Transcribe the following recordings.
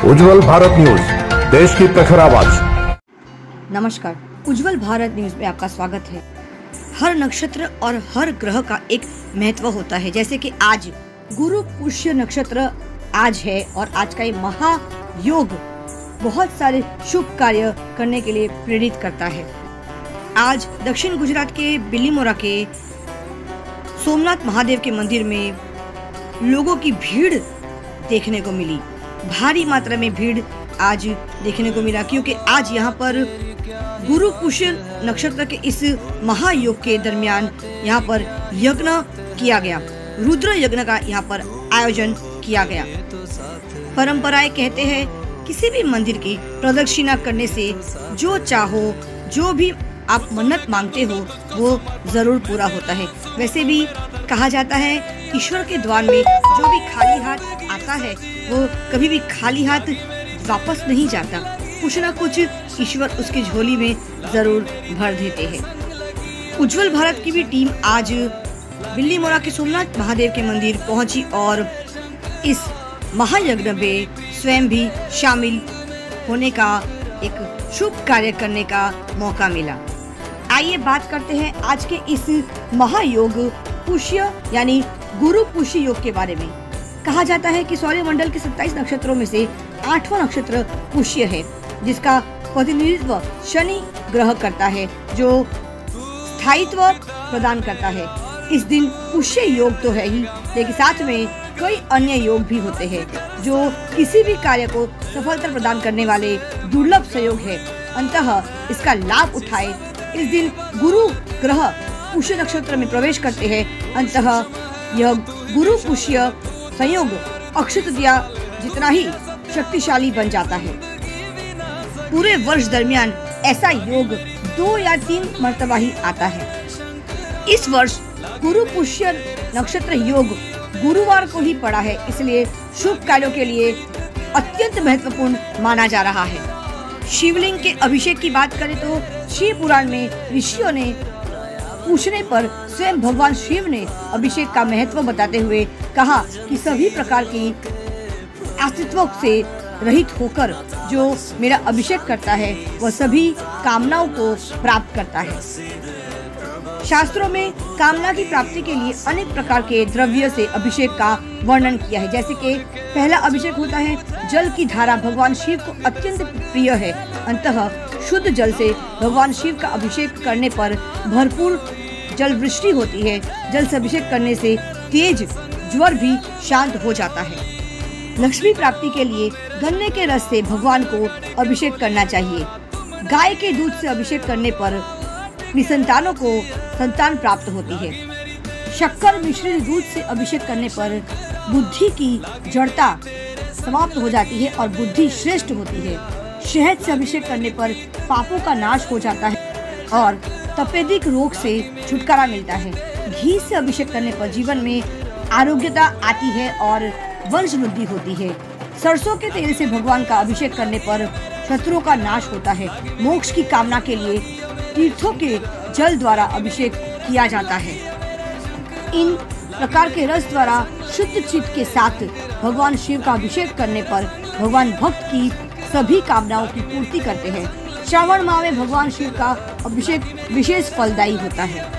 उज्जवल Bharat news, देश की प्रखर आवाज। नमस्कार, उज्जवल भारत न्यूज में आपका स्वागत है। हर नक्षत्र और हर ग्रह का एक महत्व होता है। जैसे कि आज गुरु पुष्य नक्षत्र आज है और आज का ये महायोग बहुत सारे शुभ कार्य करने के लिए प्रेरित करता है। आज दक्षिण गुजरात के बिलीमोरा के सोमनाथ महादेव के मंदिर में लोगों की भीड़ देखने को मिली। भारी मात्रा में भीड़ आज देखने को मिला, क्योंकि आज यहाँ पर गुरु पुष्य नक्षत्र के इस महायोग के दरमियान यहाँ पर यज्ञ किया गया, रुद्र यज्ञ का यहाँ पर आयोजन किया गया। परंपराएं कहते हैं किसी भी मंदिर की प्रदक्षिणा करने से जो चाहो, जो भी आप मन्नत मांगते हो वो जरूर पूरा होता है। वैसे भी कहा जाता है ईश्वर के द्वार में जो भी खाली हाथ आता है वो कभी भी खाली हाथ वापस नहीं जाता। कुछ न कुछ ईश्वर उसकी झोली में जरूर भर देते हैं। उज्जवल भारत की भी टीम आज बिल्लीमोरा के सोमनाथ महादेव के मंदिर पहुंची और इस महायज्ञ में स्वयं भी शामिल होने का एक शुभ कार्य करने का मौका मिला। आइए बात करते हैं आज के इस महायोग पुष्य यानी गुरु पुष्य योग के बारे में। कहा जाता है कि सौरमंडल के 27 नक्षत्रों में से 8वां नक्षत्र पुष्य है, जिसका प्रतिनिधित्व शनि ग्रह करता है, जो स्थायित्व प्रदान करता है। इस दिन पुष्य योग तो है ही, लेकिन साथ में कई अन्य योग भी होते हैं जो किसी भी कार्य को सफलता प्रदान करने वाले दुर्लभ संयोग है। अंततः इसका लाभ उठाए। इस दिन गुरु ग्रह पुष्य नक्षत्र में प्रवेश करते हैं। अंततः यह गुरु पुष्य संयोग अक्षय तृतीया जितना ही शक्तिशाली बन जाता है। पूरे वर्ष दरमियान ऐसा योग 2 या 3 मर्तबा ही आता है। इस वर्ष गुरु पुष्य नक्षत्र योग गुरुवार को ही पड़ा है, इसलिए शुभ कार्यों के लिए अत्यंत महत्वपूर्ण माना जा रहा है। शिवलिंग के अभिषेक की बात करें तो शिव पुराण में ऋषियों ने पूछने पर स्वयं भगवान शिव ने अभिषेक का महत्व बताते हुए कहा कि सभी प्रकार की अस्तित्व से रहित होकर जो मेरा अभिषेक करता है वह सभी कामनाओं को प्राप्त करता है। शास्त्रों में कामना की प्राप्ति के लिए अनेक प्रकार के द्रव्य से अभिषेक का वर्णन किया है। जैसे कि पहला अभिषेक होता है जल की धारा, भगवान शिव को अत्यंत प्रिय है। अंततः शुद्ध जल से भगवान शिव का अभिषेक करने पर भरपूर जल वृष्टि होती है। जल से अभिषेक करने से तेज ज्वर भी शांत हो जाता है। लक्ष्मी प्राप्ति के लिए गन्ने के रस से भगवान को अभिषेक करना चाहिए। गाय के दूध से अभिषेक करने पर निसंतानों को संतान प्राप्त होती है। शक्कर मिश्रित दूध से अभिषेक करने पर बुद्धि की जड़ता समाप्त हो जाती है और बुद्धि श्रेष्ठ होती है। शहद से अभिषेक करने पर पापों का नाश हो जाता है और तपेदिक रोग से छुटकारा मिलता है। घी से अभिषेक करने पर जीवन में आरोग्यता आती है और वंश वृद्धि होती है। सरसों के तेल से भगवान का अभिषेक करने पर शत्रुओं का नाश होता है। मोक्ष की कामना के लिए तीर्थों के जल द्वारा अभिषेक किया जाता है। इन प्रकार के रस द्वारा शुद्ध चित्त के साथ भगवान शिव का अभिषेक करने पर भगवान भक्त की सभी कामनाओं की पूर्ति करते हैं। श्रावण माह में भगवान शिव का अभिषेक विशेष फलदायी होता है।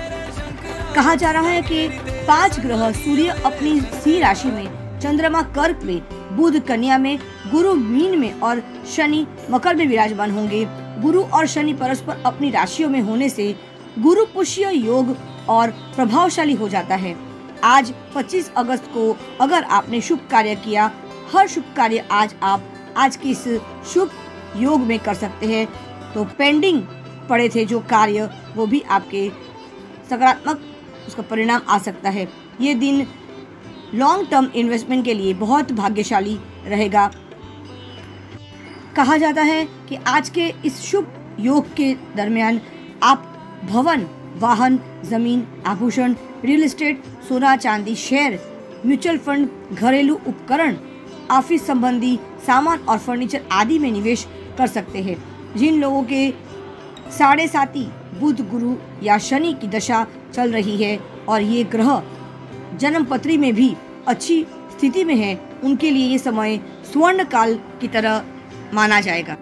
कहा जा रहा है कि 5 ग्रह सूर्य अपनी सिंह राशि में, चंद्रमा कर्क में, बुध कन्या में, गुरु मीन में और शनि मकर में विराजमान होंगे। गुरु और शनि परस्पर अपनी राशियों में होने से गुरु पुष्य योग और प्रभावशाली हो जाता है। आज 25 अगस्त को अगर आपने शुभ कार्य किया, हर शुभ कार्य आप आज की इस शुभ योग में कर सकते हैं, तो पेंडिंग पड़े थे जो कार्य वो भी आपके सकारात्मक उसका परिणाम आ सकता है। ये दिन लॉन्ग टर्म इन्वेस्टमेंट के लिए बहुत भाग्यशाली रहेगा। कहा जाता है कि आज के इस शुभ योग के दरमियान आप भवन, वाहन, जमीन, आभूषण, रियल एस्टेट, सोना चांदी, शेयर, म्यूचुअल फंड, घरेलू उपकरण, ऑफिस संबंधी सामान और फर्नीचर आदि में निवेश कर सकते हैं। जिन लोगों के 7.5 बुध, गुरु या शनि की दशा चल रही है और ये ग्रह जन्म पत्री में भी अच्छी स्थिति में है, उनके लिए ये समय स्वर्ण काल की तरह माना जाएगा।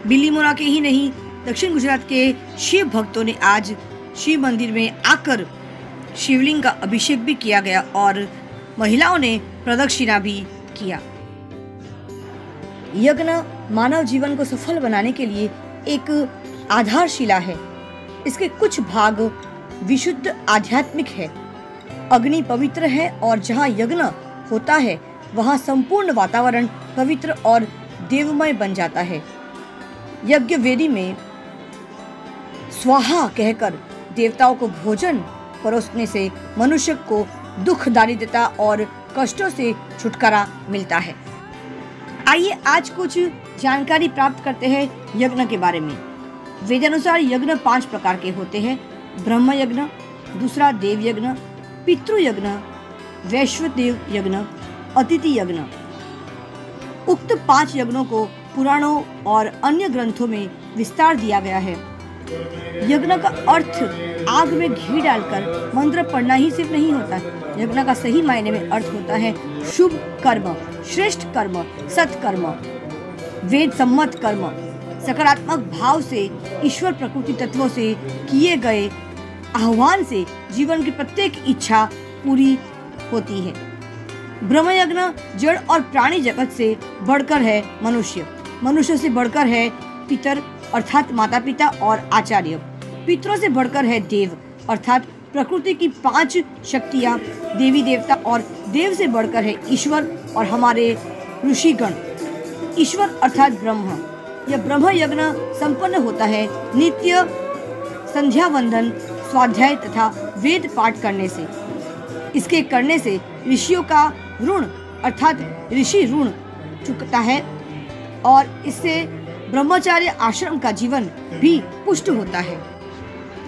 बिलीमोरा के ही नहीं, दक्षिण गुजरात के शिव भक्तों ने आज शिव मंदिर में आकर शिवलिंग का अभिषेक भी किया गया और महिलाओं ने प्रदक्षिणा भी किया। यज्ञ मानव जीवन को सफल बनाने के लिए एक आधारशिला है। इसके कुछ भाग विशुद्ध आध्यात्मिक है। अग्नि पवित्र है और जहाँ यज्ञ होता है वहाँ संपूर्ण वातावरण पवित्र और देवमय बन जाता है। यज्ञ वेदी में स्वाहा कहकर देवताओं को भोजन परोसने से मनुष्य को दुख, दारिद्रता और कष्टों से छुटकारा मिलता है। आइए आज कुछ जानकारी प्राप्त करते हैं यज्ञ के बारे में। वेदानुसार यज्ञ 5 प्रकार के होते हैं। ब्रह्म यज्ञ, दूसरा देव यज्ञ, पितृ यज्ञ, वैश्वदेव यज्ञ, अतिथि यज्ञ। उक्त 5 यज्ञों को पुराणों और अन्य ग्रंथों में विस्तार दिया गया है। यज्ञ का अर्थ आग में घी डालकर मंत्र पढ़ना ही सिर्फ नहीं होता। यज्ञ का सही मायने में अर्थ होता है शुभ कर्म, श्रेष्ठ कर्म, सत्कर्म, वेद सम्मत कर्म, सकारात्मक भाव से ईश्वर प्रकृति तत्वों से किए गए आह्वान से जीवन की प्रत्येक इच्छा पूरी होती है। ब्रह्म यज्ञ जड़ और प्राणी जगत से बढ़कर है मनुष्य, मनुष्य से बढ़कर है पितर अर्थात माता पिता और आचार्य, पितरों से बढ़कर है देव अर्थात प्रकृति की 5 शक्तियाँ, देवी देवता, और देव से बढ़कर है ईश्वर और हमारे ऋषिगण। ईश्वर अर्थात ब्रह्म। यह ब्रह्म यज्ञ संपन्न होता है नित्य संध्या वंदन, स्वाध्याय तथा वेद पाठ करने से। इसके करने से ऋषियों का ऋण अर्थात ऋषि ऋण चुकता है और इससे ब्रह्मचार्य आश्रम का जीवन भी पुष्ट होता है।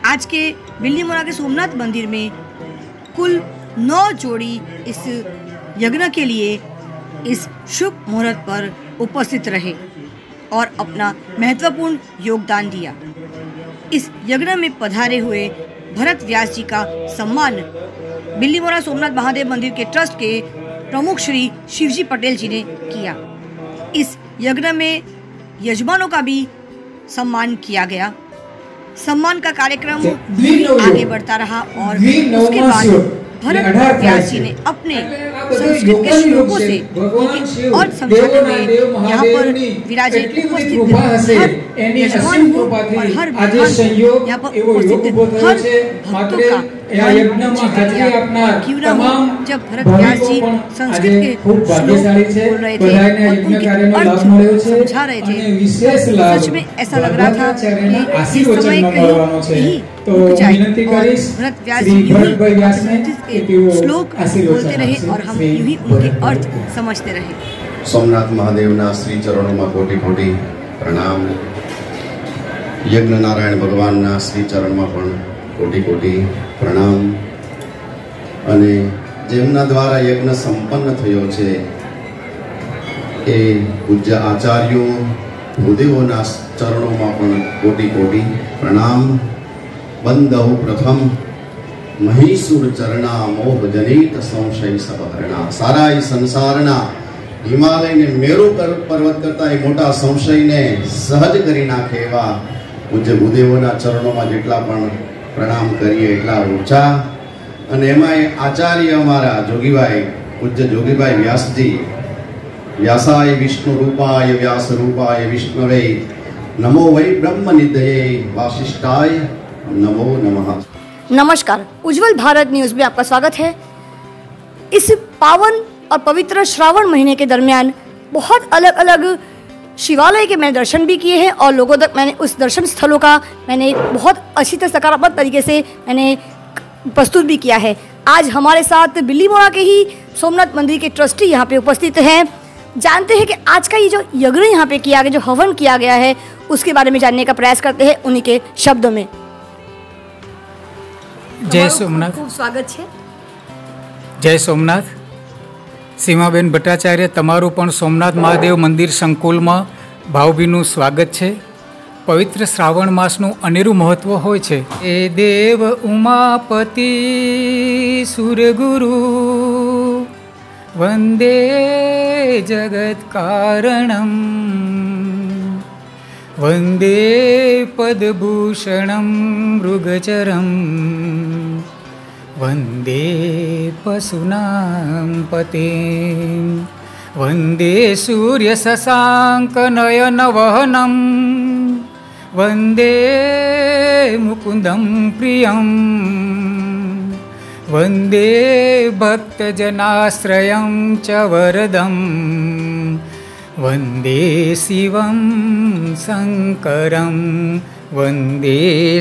आज के बिल्लीमोरा के सोमनाथ मंदिर में कुल 9 जोड़ी इस यज्ञ के लिए इस शुभ मुहूर्त पर उपस्थित रहे और अपना महत्वपूर्ण योगदान दिया। इस यज्ञ में पधारे हुए भरत व्यास जी का सम्मान बिल्लीमोरा सोमनाथ महादेव मंदिर के ट्रस्ट के प्रमुख श्री शिवजी पटेल जी ने किया। इस यज्ञ में यजमानों का भी सम्मान किया गया। सम्मान का कार्यक्रम आगे बढ़ता रहा और उसके बाद भरत व्यास जी ने अपने संस्कृत के श्लोकों से उनकी और समझाते हुए यहाँ पर विराजित उपस्थित हर यजमान को और हर यहाँ पर उपस्थित हर भक्तों का क्यों न हो। जब भरत व्यास जी संस्कृत के श्लोक बोल रहे थे और उनके अर्थ समझा रहे थे, सच में ऐसा लग रहा था कि इस समय कहीं रुक जाए और भरत व्यास जी यूं ही श्लोक बोलते रहे और हम यूं ही उनके अर्थ समझते रहे। सोमनाथ महादेवना श्री चरणों कोटि कोटि प्रणाम। यज्ञ नारायण भगवानना श्री चरणों पण कोटि कोटि प्रणाम। અને જેમના દ્વારા યજ્ઞ સંપન્ન થયો છે એ પૂજ્ય આચાર્યો ભૂદેવોના ચરણોમાં પણ કોટી કોટી પ્રણામ। બંદૌ પ્રથમ મહીસુર ચરણા મોહ જનિત સંશય સહરણા। સારા એ સંસારના હિમાલયને મેરુ પર્વત કરતા એ મોટા સંશયને સહજ કરી નાખે એવા પૂજ્ય ભૂદેવોના ચરણોમાં જેટલા પણ प्रणाम करिए एटला ऊंचा। अने एमांय आचार्य अमारा जोगीभाई पूज्य जोगीभाई व्यास जी, व्यासाय विष्णु रूपाय व्यास रूपाय विष्णवे नमो वै ब्रह्म निधये वासिष्ठाय नमो नमः। नमस्कार, उज्जवल भारत न्यूज में आपका स्वागत है। इस पावन और पवित्र श्रावण महीने के दरमियान बहुत अलग अलग शिवालय के मैंने दर्शन भी किए हैं और लोगों तक मैंने उस दर्शन स्थलों का मैंने बहुत अच्छी तरह सकारात्मक तरीके से मैंने प्रस्तुत भी किया है। आज हमारे साथ बिल्लीमोरा के ही सोमनाथ मंदिर के ट्रस्टी यहाँ पे उपस्थित हैं। जानते हैं कि आज का ये जो यज्ञ यहाँ पे किया गया, जो हवन किया गया है, उसके बारे में जानने का प्रयास करते हैं उन्हीं के शब्दों में। जय सोमनाथ। खूब स्वागत है। जय सोमनाथ। सीमाबेन भट्टाचार्य तमारू पण सोमनाथ महादेव मंदिर संकुल में भावभीનું स्वागत है। पवित्र श्रावण मासનું અનેરું महत्व હોય છે। એ દેવ ઉમાપતિ સુરગુરુ વંદે जगत्कारणं वन्दे पद्मभूषणं मृगचरं वन्दे पशूनां पतिं वन्दे सूर्यशशाङ्कनयनवहनं वन्दे मुकुन्दं प्रियं वन्दे भक्तजनाश्रयं च वरदं वन्दे शिवं शङ्करं वन्दे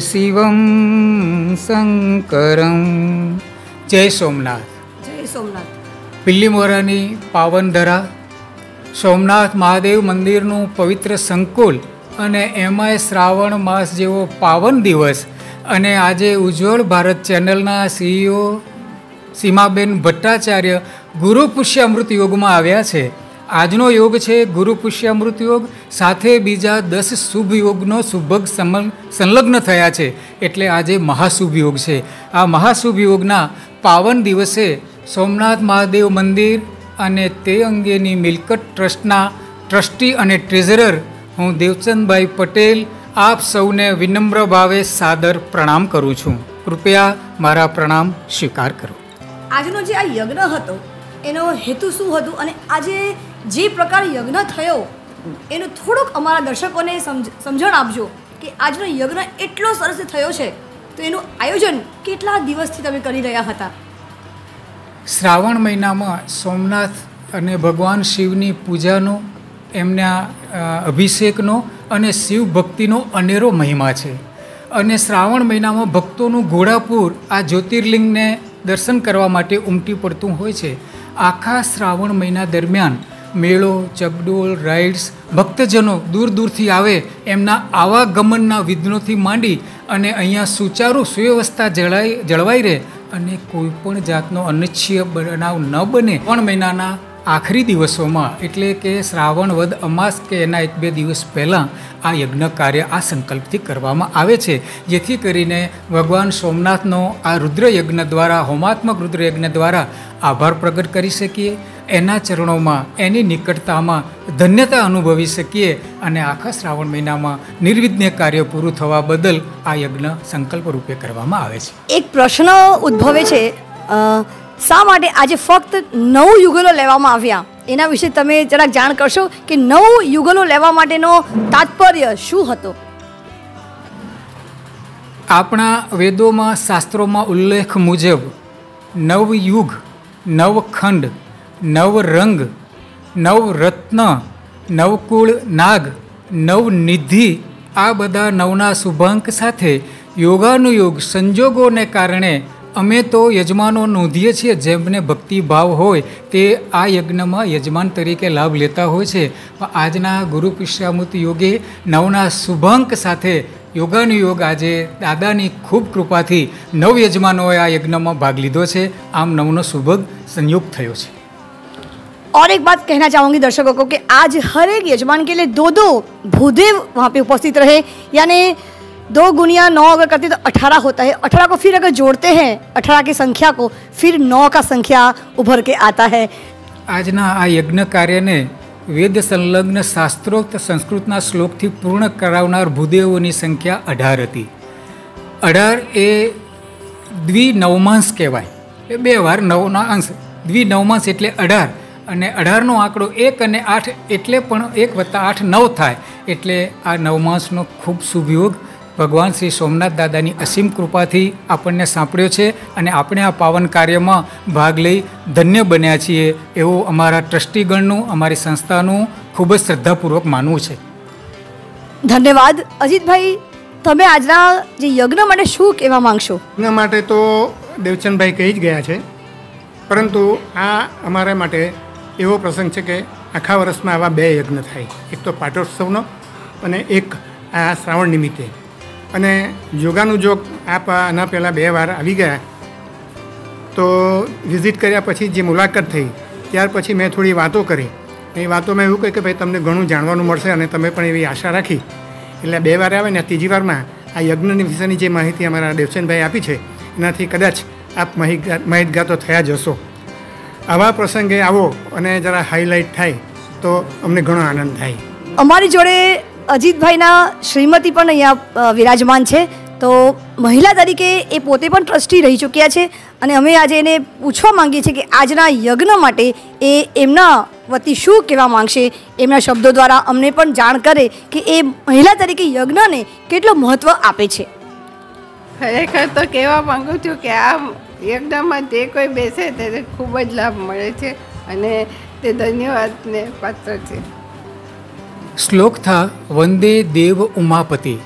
शिवं शङ्करं। जय सोमनाथ। જય સોમનાથ। પિલ્લીમોરાની પાવનધરા સોમનાથ મહાદેવ મંદિરનું પવિત્ર સંકુલ અને એમાંય શ્રાવણ માસ જેવો પાવન દિવસ અને આજે ઉજ્જવળ ભારત ચેનલના CEO સીમાબેન ભટ્ટાચાર્ય ગુરુ પુષ્યામૃત યોગમાં આવ્યા છે। આજનો યોગ છે ગુરુ પુષ્યામૃત યોગ, સાથે બીજા 10 શુભ યોગનો શુભગ સંલગ્ન થયા છે, એટલે આજે મહાશુભ યોગ છે। આ મહાશુભ યોગના પાવન દિવસે સોમનાથ મહાદેવ મંદિર અને તે અંગેની મિલકત ટ્રસ્ટના ટ્રસ્ટી અને ટ્રેઝરર હું દેવચંદભાઈ પટેલ આપ સૌને વિનમ્ર ભાવે સાદર પ્રણામ કરું છું। કૃપયા મારા પ્રણામ સ્વીકાર કરો। આજનો જે આ યજ્ઞ હતો એનો હેતુ શું હતું અને આજે જે પ્રકાર યજ્ઞ થયો એનું થોડુંક અમારા દર્શકોને સમજણ આપજો કે આજનો યજ્ઞ એટલો સરસ થયો છે તો એનું આયોજન કેટલા દિવસથી તમે કરી રહ્યા હતા? શ્રાવણ મહિનામાં સોમનાથ અને ભગવાન શિવની પૂજાનો, એમના અભિષેકનો અને શિવ ભક્તિનો અનેરો મહિમા છે અને શ્રાવણ મહિનામાં ભક્તોનું ઘોડાપૂર આ જ્યોતિર્લિંગને દર્શન કરવા માટે ઉમટી પડતું હોય છે। આખા શ્રાવણ મહિના દરમિયાન મેળો, ચકડોળ, રાઇડ્સ, ભક્તજનો દૂર દૂરથી આવે એમના આવાગમનના વિઘ્નોથી માંડી અને અહીંયા સુચારુ સુવ્યવસ્થા જળવાઈ રહે અને કોઈ પણ જાતનો અનિચ્છનીય બનાવ ન બને। શ્રાવણ મહિનાના આખરી દિવસોમાં એટલે કે શ્રાવણ વદ અમાસ કે એના 1-2 દિવસ પહેલાં આ યજ્ઞ કાર્ય આ સંકલ્પથી કરવામાં આવે છે, જેથી કરીને ભગવાન સોમનાથનો આ રુદ્રયજ્ઞ દ્વારા, હોમાત્મક રુદ્રયજ્ઞ દ્વારા આભાર પ્રગટ કરી શકીએ, એના ચરણોમાં, એની નિકટતામાં ધન્યતા અનુભવી શકીએ અને આખા શ્રાવણ મહિનામાં નિર્વિઘ્ન કાર્ય પૂરું થવા બદલ આ યજ્ઞ સંકલ્પ રૂપે કરવામાં આવે છે। એક પ્રશ્ન ઉદ્ભવે છે, શા માટે આજે ફક્ત 9 યુગલો લેવામાં આવ્યા? એના વિશે તમે જરાક જાણ કરશો કે 9 યુગલો લેવા માટેનો તાત્પર્ય શું હતો? આપણા વેદોમાં, શાસ્ત્રોમાં ઉલ્લેખ મુજબ 9 યુગ, 9 ખંડ, 9 રંગ, 9 રત્ન, 9 કુળ નાગ, 9 નિધિ, આ બધા 9ના શુભાંક સાથે યોગાનુયોગ સંજોગોને કારણે અમે તો યજમાનો નોંધીએ છીએ, જેમને ભક્તિભાવ હોય તે આ યજ્ઞમાં યજમાન તરીકે લાભ લેતા હોય છે। આજના ગુરુ પુષ્યામૃત યોગે 9ના શુભાંક સાથે યોગાનુયોગ આજે દાદાની ખૂબ કૃપાથી 9 યજમાનોએ આ યજ્ઞમાં ભાગ લીધો છે, આમ 9નો શુભગ સંયોગ થયો છે। और एक बात कहना चाहूँगी दर्शकों को कि आज हर एक यजमान के लिए 2 भूदेव वहाँ पे उपस्थित रहे, यानी 2 गुणिया 9 अगर करते तो 18 होता है। 18 को फिर अगर जोड़ते हैं 18 की संख्या को, फिर 9 का संख्या उभर के आता है। આજના આ યજ્ઞ કાર્યને વેદ સંલગ્ન શાસ્ત્રોક્ત સંસ્કૃતના શ્લોકથી પૂર્ણ કરાવનાર ભૂદેવોની સંખ્યા 18 હતી। 18 એ દ્વિનવમાંશ કહેવાય, એ 2 વાર 9ના અંશ, દ્વિનવમાંશ એટલે 18 અને 18નો આંકડો 1 અને 8 એટલે પણ 1 + 8 9 થાય, એટલે આ નવમાંસનો ખૂબ શુભ યોગ ભગવાન શ્રી સોમનાથ દાદાની અસીમ કૃપાથી આપણને સાંપડ્યો છે અને આપણે આ પાવન કાર્યમાં ભાગ લઈ ધન્ય બન્યા છીએ એવું અમારા ટ્રસ્ટીગણનું, અમારી સંસ્થાનું ખૂબ જ શ્રદ્ધાપૂર્વક માનવું છે। ધન્યવાદ। અજીતભાઈ, તમે આજના જે યજ્ઞ માટે શું કહેવા માંગશો? એના માટે તો દેવચંદભાઈ કહી જ ગયા છે, પરંતુ આ અમારા માટે એવો પ્રસંગ છે કે આખા વર્ષમાં આવા 2 યજ્ઞ થાય, એક તો પાટોત્સવનો અને એક આ શ્રાવણ નિમિત્તે। અને યોગાનુયોગ આપ આના પહેલાં 2 વાર આવી ગયા, તો વિઝિટ કર્યા પછી જે મુલાકાત થઈ ત્યાર પછી મેં થોડી વાતો કરી। એ વાતોમાં એવું કહ્યું કે ભાઈ તમને ઘણું જાણવાનું મળશે અને તમે પણ એવી આશા રાખી, એટલે 2 વાર આવે ને 3જી વારમાં આ યજ્ઞની વિશેની જે માહિતી અમારા દેવચંદભાઈ આપી છે એનાથી કદાચ આપ માહિતગાર તો થયા જ હશો। આવા પ્રસંગે આવો અને જરા હાઇલાઇટ થાય તો અમને ઘણો આનંદ થાય. અમારી જોડે અજીતભાઈના શ્રીમતી પણ અહીંયા વિરાજમાન છે. તો મહિલા તરીકે એ પોતે પણ ટ્રસ્ટી રહી ચૂક્યા છે અને અમે આજે એને પૂછવા માંગીએ છીએ કે આજના યજ્ઞ માટે એ એમના વતી શું કહેવા માંગશે. એમના શબ્દો દ્વારા અમને પણ જાણ કરે કે એ મહિલા તરીકે યજ્ઞને કેટલું મહત્ત્વ આપે છે. ખરેખર તો કહેવા માગું છું કે આ યજ્ઞમાં જે કોઈ બેસે તેને ખૂબ જ લાભ મળે છે અને તે ધન્યવાદને પાત્ર છે. श्लोक था वंदे देव उमापति.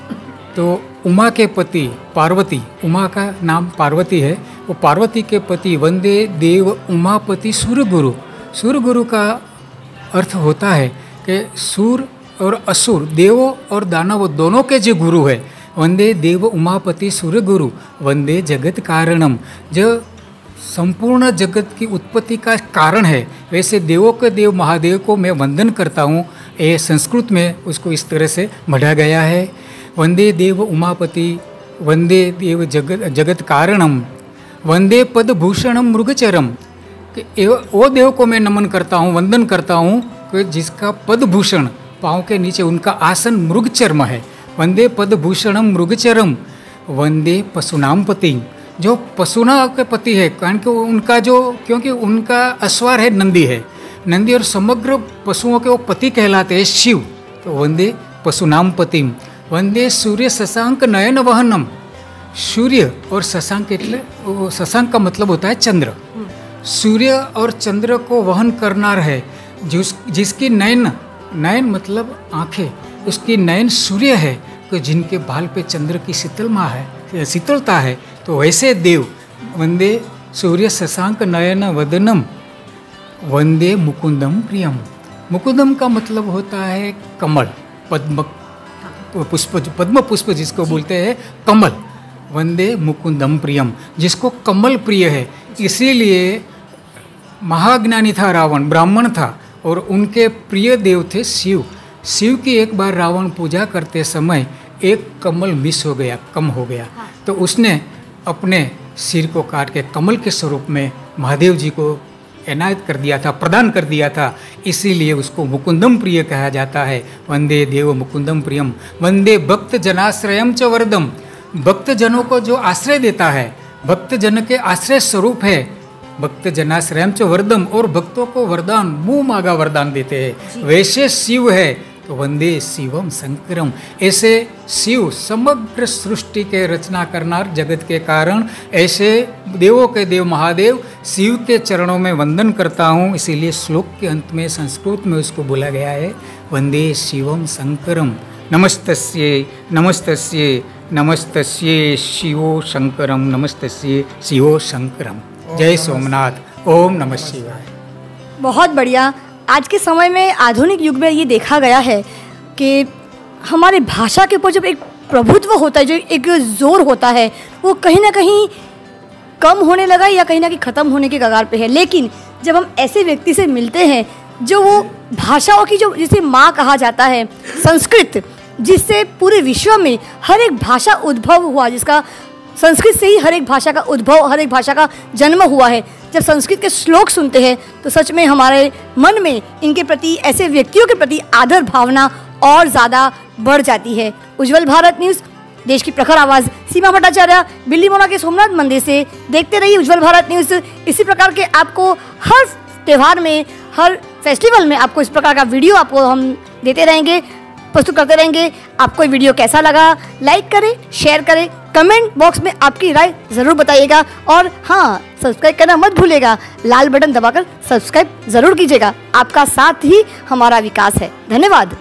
तो उमा के पति पार्वती, उमा का नाम पार्वती है, वो पार्वती के पति वंदे देव उमापति सूर्यगुरु. सूर्यगुरु का अर्थ होता है कि सूर्य और असुर, देवों और दानवों दोनों के जो गुरु है. वंदे देव उमापति सूर्यगुरु वंदे जगत कारणम. जो संपूर्ण जगत की उत्पत्ति का कारण है, वैसे देवों के देव महादेव को मैं वंदन करता हूँ. ये संस्कृत में उसको इस तरह से बढ़ा गया है. वंदे देव उमापति वंदे देव जगत कारणम वंदे पदभूषणम मृगचरम. कि वो देव को मैं नमन करता हूँ, वंदन करता हूँ कि जिसका पदभूषण पाँव के नीचे उनका आसन मृगचर्म है. वंदे पदभूषणम मृगचरम वंदे पशुनाम पति. जो पशुना के पति है, कारण कि उनका जो, क्योंकि उनका अश्वार है नंदी है, नंदी और समग्र पशुओं के वो पति कहलाते हैं शिव. तो वंदे पशुनाम पतिम. वंदे सूर्य शशांक नयन वहनम. सूर्य और शशांक એટલે शशांक का मतलब होता है चंद्र. सूर्य और चंद्र को वहन करना है, जिसकी नयन, नयन मतलब आँखें, उसकी नयन सूर्य है, तो जिनके बाल पे चंद्र की शीतलता है. तो वैसे देव वंदे सूर्य शशांक नयन वदनम वंदे मुकुंदम प्रियम. मुकुंदम का मतलब होता है कमल, पद्म पुष्प, पद्म पुष्प जिसको बोलते हैं कमल. वंदे मुकुंदम प्रियम, जिसको कमल प्रिय है. इसीलिए महाज्ञानी था रावण, ब्राह्मण था और उनके प्रिय देव थे शिव. शिव की एक बार रावण पूजा करते समय एक कमल मिस हो गया, कम हो गया. तो उसने अपने सिर को काट के कमल के स्वरूप में महादेव जी को एनायत कर दिया था, प्रदान कर दिया था. इसीलिए उसको मुकुंदम प्रिय कहा जाता है. वंदे देव मुकुंदम प्रियम. वंदे भक्त जनाश्रयम च वरदम. भक्त जनों को जो आश्रय देता है, भक्त जन के आश्रय स्वरूप है. भक्त जनाश्रयम च वरदम, और भक्तों को वरदान, मुंह मांगा वरदान देते हैं, वैसे शिव है. तो वंदे शिवम शंकरम. ऐसे शिव समग्र सृष्टि के रचना करनार, जगत के कारण, ऐसे देवों के देव महादेव शिव के चरणों में वंदन करता हूँ. इसीलिए श्लोक के अंत में संस्कृत में उसको बोला गया है वंदे शिवम शंकरम. नमस्तस्ये नमस्तस्ये नमस्तस्ये शिवो शंकरम. नमस्तस्ये शिवो शंकरम. जय सोमनाथ. ओम नमः शिवाय. बहुत बढ़िया. आज के समय में, आधुनिक युग में ये देखा गया है कि हमारे भाषा के ऊपर जब एक प्रभुत्व होता है, जो एक जोर होता है, वो कहीं ना कहीं कम होने लगा या कहीं ना कहीं ख़त्म होने के कगार पे है. लेकिन जब हम ऐसे व्यक्ति से मिलते हैं जो वो भाषाओं की, जो जिसे माँ कहा जाता है, संस्कृत, जिससे पूरे विश्व में हर एक भाषा उद्भव हुआ, जिसका संस्कृत से ही हर एक भाषा का उद्भव, हर एक भाषा का जन्म हुआ है. जब संस्कृत के श्लोक सुनते हैं तो सच में हमारे मन में इनके प्रति, ऐसे व्यक्तियों के प्रति आदर भावना और ज़्यादा बढ़ जाती है. उज्जवल भारत न्यूज़, देश की प्रखर आवाज़, सीमा भट्टाचार्य, बिल्लीमोना के सोमनाथ मंदिर से. देखते रहिए उज्जवल भारत न्यूज़. इसी प्रकार के आपको हर त्यौहार में, हर फेस्टिवल में आपको इस प्रकार का वीडियो आपको हम देते रहेंगे, प्रस्तुत करते रहेंगे. आपको ये वीडियो कैसा लगा, लाइक करें, शेयर करें, कमेंट बॉक्स में आपकी राय ज़रूर बताइएगा. और हाँ, सब्सक्राइब करना मत भूलिएगा. लाल बटन दबाकर सब्सक्राइब ज़रूर कीजिएगा. आपका साथ ही हमारा विकास है. धन्यवाद.